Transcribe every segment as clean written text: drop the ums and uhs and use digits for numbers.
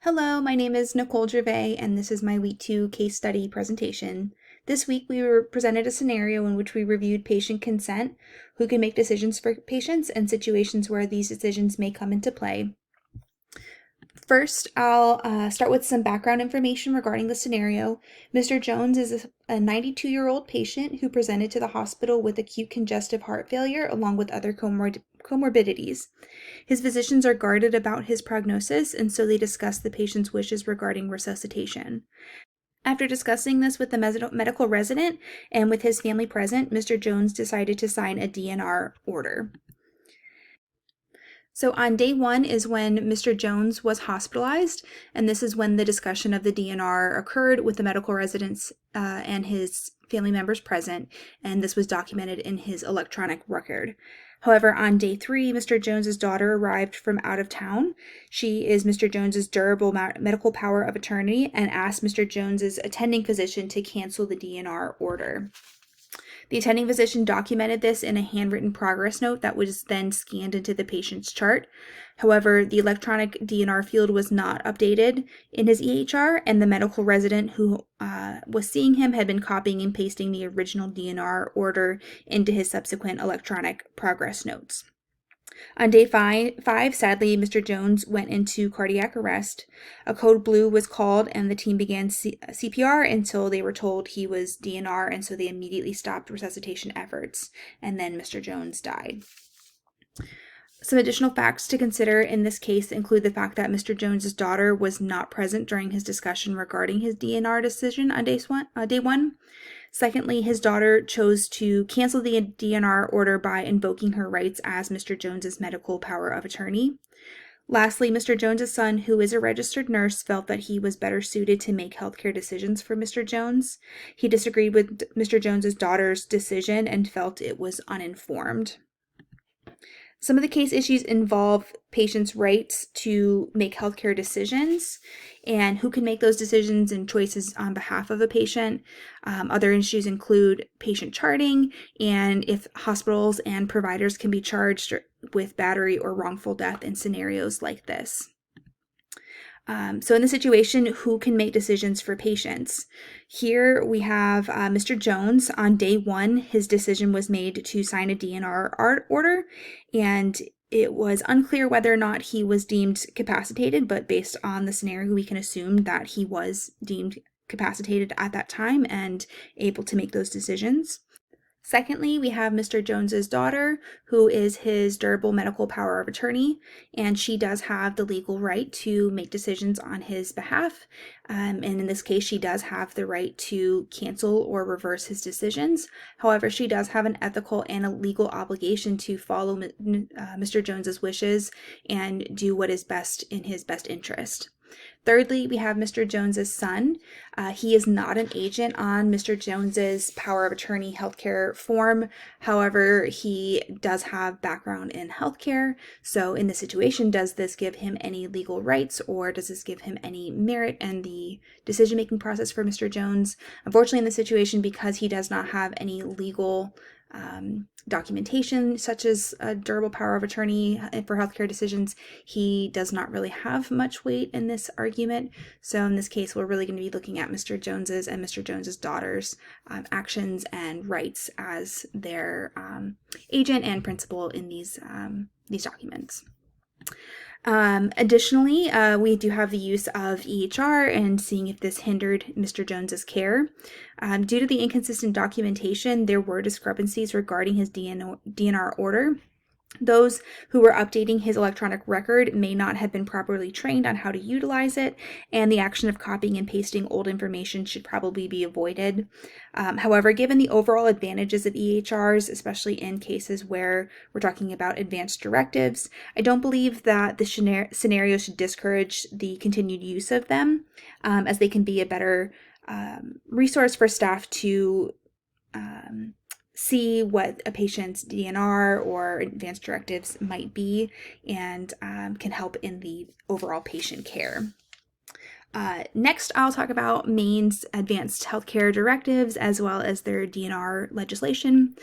Hello, my name is Nicole Gervais, and this is my Week 2 case study presentation. This week, we were presented a scenario in which we reviewed patient consent, who can make decisions for patients, and situations where these decisions may come into play. First, I'll start with some background information regarding the scenario. Mr. Jones is a 92-year-old patient who presented to the hospital with acute congestive heart failure along with other comorbidities. His physicians are guarded about his prognosis, and so they discuss the patient's wishes regarding resuscitation. After discussing this with the medical resident and with his family present, Mr. Jones decided to sign a DNR order. So on day 1 is when Mr. Jones was hospitalized, and this is when the discussion of the DNR occurred with the medical residents and his family members present, and this was documented in his electronic record. However, on day 3, Mr. Jones's daughter arrived from out of town. She is Mr. Jones's durable medical power of attorney and asked Mr. Jones's attending physician to cancel the DNR order. The attending physician documented this in a handwritten progress note that was then scanned into the patient's chart. However, the electronic DNR field was not updated in his EHR, and the medical resident who was seeing him had been copying and pasting the original DNR order into his subsequent electronic progress notes. On day 5, sadly, Mr. Jones went into cardiac arrest. A code blue was called and the team began CPR until they were told he was DNR, and so they immediately stopped resuscitation efforts, and then Mr. Jones died. Some additional facts to consider in this case include the fact that Mr. Jones's daughter was not present during his discussion regarding his DNR decision on day 1. Secondly, his daughter chose to cancel the DNR order by invoking her rights as Mr. Jones's medical power of attorney. Lastly, Mr. Jones's son, who is a registered nurse, felt that he was better suited to make healthcare decisions for Mr. Jones. He disagreed with Mr. Jones's daughter's decision and felt it was uninformed. Some of the case issues involve patients' rights to make healthcare decisions and who can make those decisions and choices on behalf of a patient. Other issues include patient charting and if hospitals and providers can be charged with battery or wrongful death in scenarios like this. So in the situation, who can make decisions for patients? Here we have Mr. Jones. On day 1, his decision was made to sign a DNR order, and it was unclear whether or not he was deemed capacitated, but based on the scenario, we can assume that he was deemed capacitated at that time and able to make those decisions. Secondly, we have Mr. Jones's daughter, who is his durable medical power of attorney, and she does have the legal right to make decisions on his behalf. And in this case, she does have the right to cancel or reverse his decisions. However, she does have an ethical and a legal obligation to follow Mr. Jones's wishes and do what is best in his best interest. Thirdly, we have Mr. Jones's son. He is not an agent on Mr. Jones's power of attorney healthcare form. However, he does have background in healthcare. So in this situation, does this give him any legal rights, or does this give him any merit in the decision-making process for Mr. Jones? Unfortunately, in this situation, because he does not have any legal documentation such as a durable power of attorney for healthcare decisions, he does not really have much weight in this argument. So in this case, we're really going to be looking at Mr. Jones's and Mr. Jones's daughter's actions and rights as their agent and principal in these documents. Additionally, we do have the use of EHR and seeing if this hindered Mr. Jones's care. Due to the inconsistent documentation, there were discrepancies regarding his DNR order. Those who were updating his electronic record may not have been properly trained on how to utilize it, and the action of copying and pasting old information should probably be avoided. However, given the overall advantages of EHRs, especially in cases where we're talking about advanced directives, I don't believe that the scenario should discourage the continued use of them, as they can be a better resource for staff to see what a patient's DNR or advanced directives might be and can help in the overall patient care. Next, I'll talk about Maine's advanced healthcare directives as well as their DNR legislation.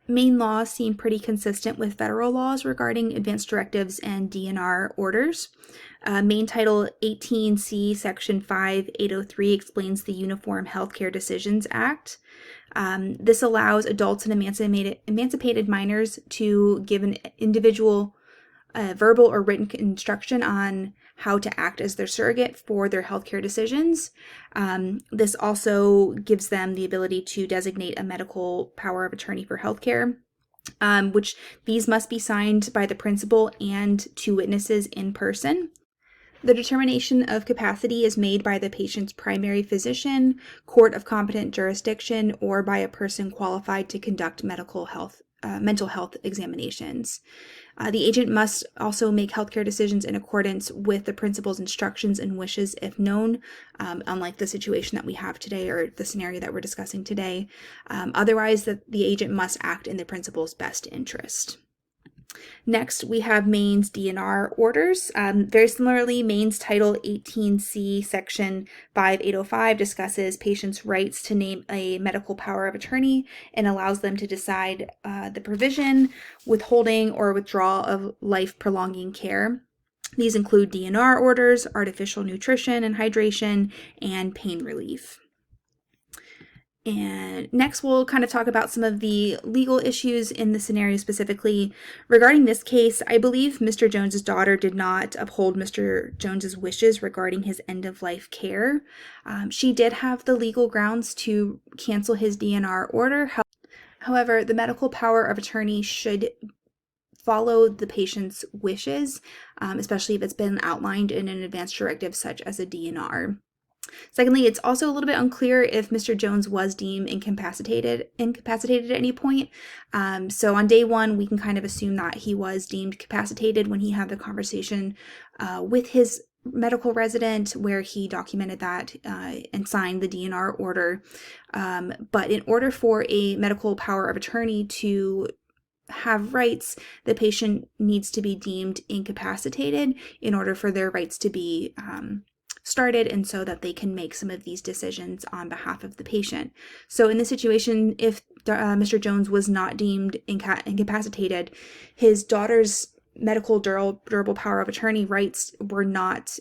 Maine laws seem pretty consistent with federal laws regarding advance directives and DNR orders. Maine Title 18C, Section 5803 explains the Uniform Healthcare Decisions Act. This allows adults and emancipated minors to give an individual verbal or written instruction on how to act as their surrogate for their healthcare decisions. This also gives them the ability to designate a medical power of attorney for healthcare, which these must be signed by the principal and two witnesses in person. The determination of capacity is made by the patient's primary physician, court of competent jurisdiction, or by a person qualified to conduct mental health examinations. The agent must also make healthcare decisions in accordance with the principal's instructions and wishes if known, unlike the situation that we have today or the scenario that we're discussing today. Otherwise, the agent must act in the principal's best interest. Next, we have Maine's DNR orders. Very similarly, Maine's Title 18C, Section 5805 discusses patients' rights to name a medical power of attorney and allows them to decide the provision, withholding, or withdrawal of life-prolonging care. These include DNR orders, artificial nutrition and hydration, and pain relief. And next, we'll kind of talk about some of the legal issues in the scenario specifically. Regarding this case, I believe Mr. Jones's daughter did not uphold Mr. Jones's wishes regarding his end-of-life care. She did have the legal grounds to cancel his DNR order. However, the medical power of attorney should follow the patient's wishes, especially if it's been outlined in an advance directive such as a DNR. Secondly, it's also a little bit unclear if Mr. Jones was deemed incapacitated at any point. So on day one, we can kind of assume that he was deemed capacitated when he had the conversation with his medical resident where he documented that and signed the DNR order. But in order for a medical power of attorney to have rights, the patient needs to be deemed incapacitated in order for their rights to be started and so that they can make some of these decisions on behalf of the patient. So in this situation, if Mr. Jones was not deemed incapacitated, his daughter's medical durable power of attorney rights were not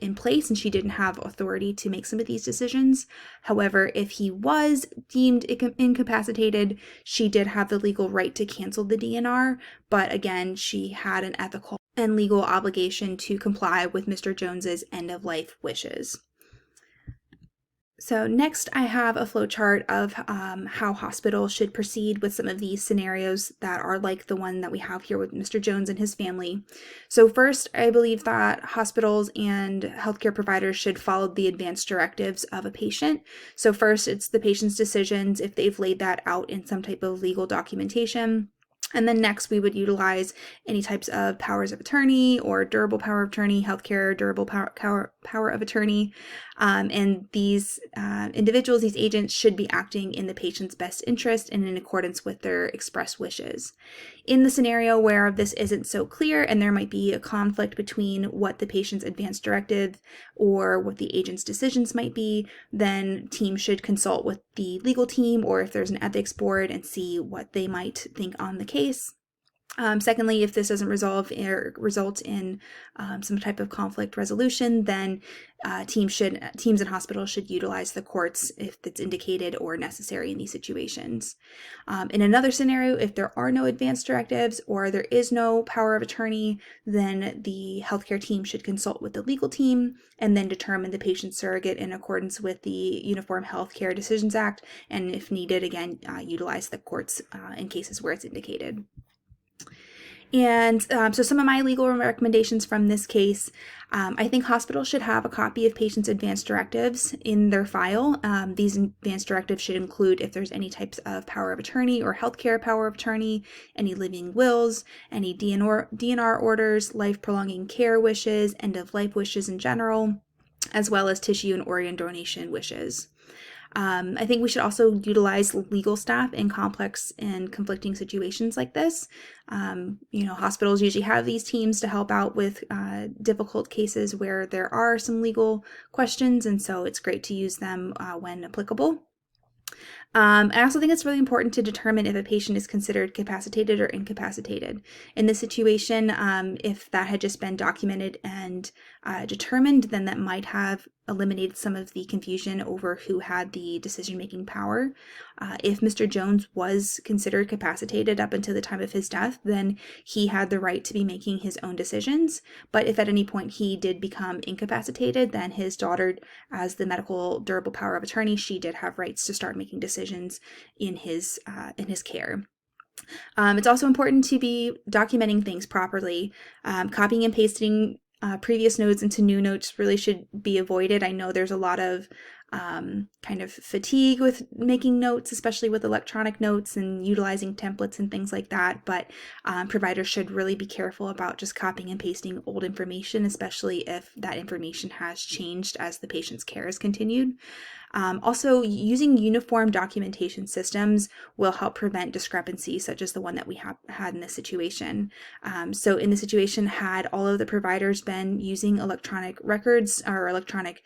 in place and she didn't have authority to make some of these decisions. However, if he was deemed incapacitated, she did have the legal right to cancel the DNR, but again, she had an ethical and legal obligation to comply with Mr. Jones's end-of-life wishes. So next, I have a flowchart of how hospitals should proceed with some of these scenarios that are like the one that we have here with Mr. Jones and his family. So first, I believe that hospitals and healthcare providers should follow the advance directives of a patient. So first, it's the patient's decisions if they've laid that out in some type of legal documentation. And then next, we would utilize any types of powers of attorney or durable power of attorney, healthcare durable power of attorney. And these individuals, these agents, should be acting in the patient's best interest and in accordance with their express wishes. In the scenario where this isn't so clear and there might be a conflict between what the patient's advance directive or what the agent's decisions might be, then teams should consult with the legal team or if there's an ethics board and see what they might think on the case. Secondly, if this doesn't resolve or result in some type of conflict resolution, then teams and hospitals should utilize the courts if it's indicated or necessary in these situations. In another scenario, if there are no advance directives or there is no power of attorney, then the healthcare team should consult with the legal team and then determine the patient surrogate in accordance with the Uniform Healthcare Decisions Act, and if needed, again, utilize the courts in cases where it's indicated. And so some of my legal recommendations from this case, I think hospitals should have a copy of patients' advance directives in their file. These advance directives should include if there's any types of power of attorney or healthcare power of attorney, any living wills, any DNR orders, life-prolonging care wishes, end-of-life wishes in general, as well as tissue and organ donation wishes. I think we should also utilize legal staff in complex and conflicting situations like this. Hospitals usually have these teams to help out with difficult cases where there are some legal questions, and so it's great to use them when applicable. I also think it's really important to determine if a patient is considered capacitated or incapacitated. In this situation, if that had just been documented and determined, then that might have eliminated some of the confusion over who had the decision-making power. If Mr. Jones was considered capacitated up until the time of his death, then he had the right to be making his own decisions. But if at any point he did become incapacitated, then his daughter, as the medical durable power of attorney, she did have rights to start making decisions in his care. It's also important to be documenting things properly. Copying and pasting previous notes into new notes really should be avoided. I know there's a lot of kind of fatigue with making notes, especially with electronic notes and utilizing templates and things like that, but providers should really be careful about just copying and pasting old information, especially if that information has changed as the patient's care has continued. Also, using uniform documentation systems will help prevent discrepancies such as the one that we had in this situation. So in the situation, had all of the providers been using electronic records or electronic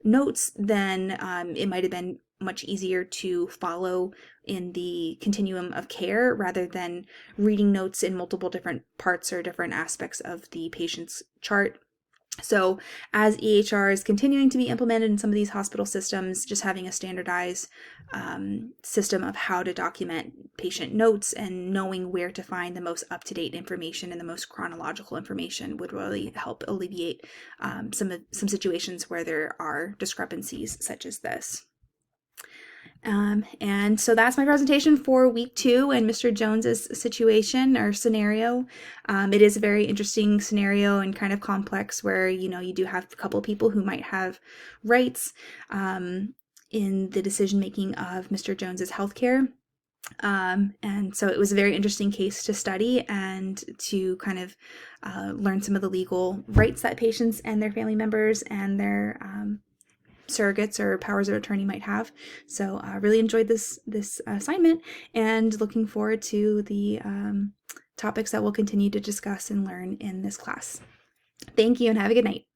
notes, then it might have been much easier to follow in the continuum of care rather than reading notes in multiple different parts or different aspects of the patient's chart. So as EHR is continuing to be implemented in some of these hospital systems, just having a standardized system of how to document patient notes and knowing where to find the most up-to-date information and the most chronological information would really help alleviate some situations where there are discrepancies such as this. And so that's my presentation for week 2 and Mr. Jones's situation or scenario. It is a very interesting scenario and kind of complex where, you do have a couple of people who might have rights in the decision-making of Mr. Jones's healthcare. And so it was a very interesting case to study and to kind of learn some of the legal rights that patients and their family members and their surrogates or powers of attorney might have. So I really enjoyed this assignment and looking forward to the topics that we'll continue to discuss and learn in this class. Thank you and have a good night.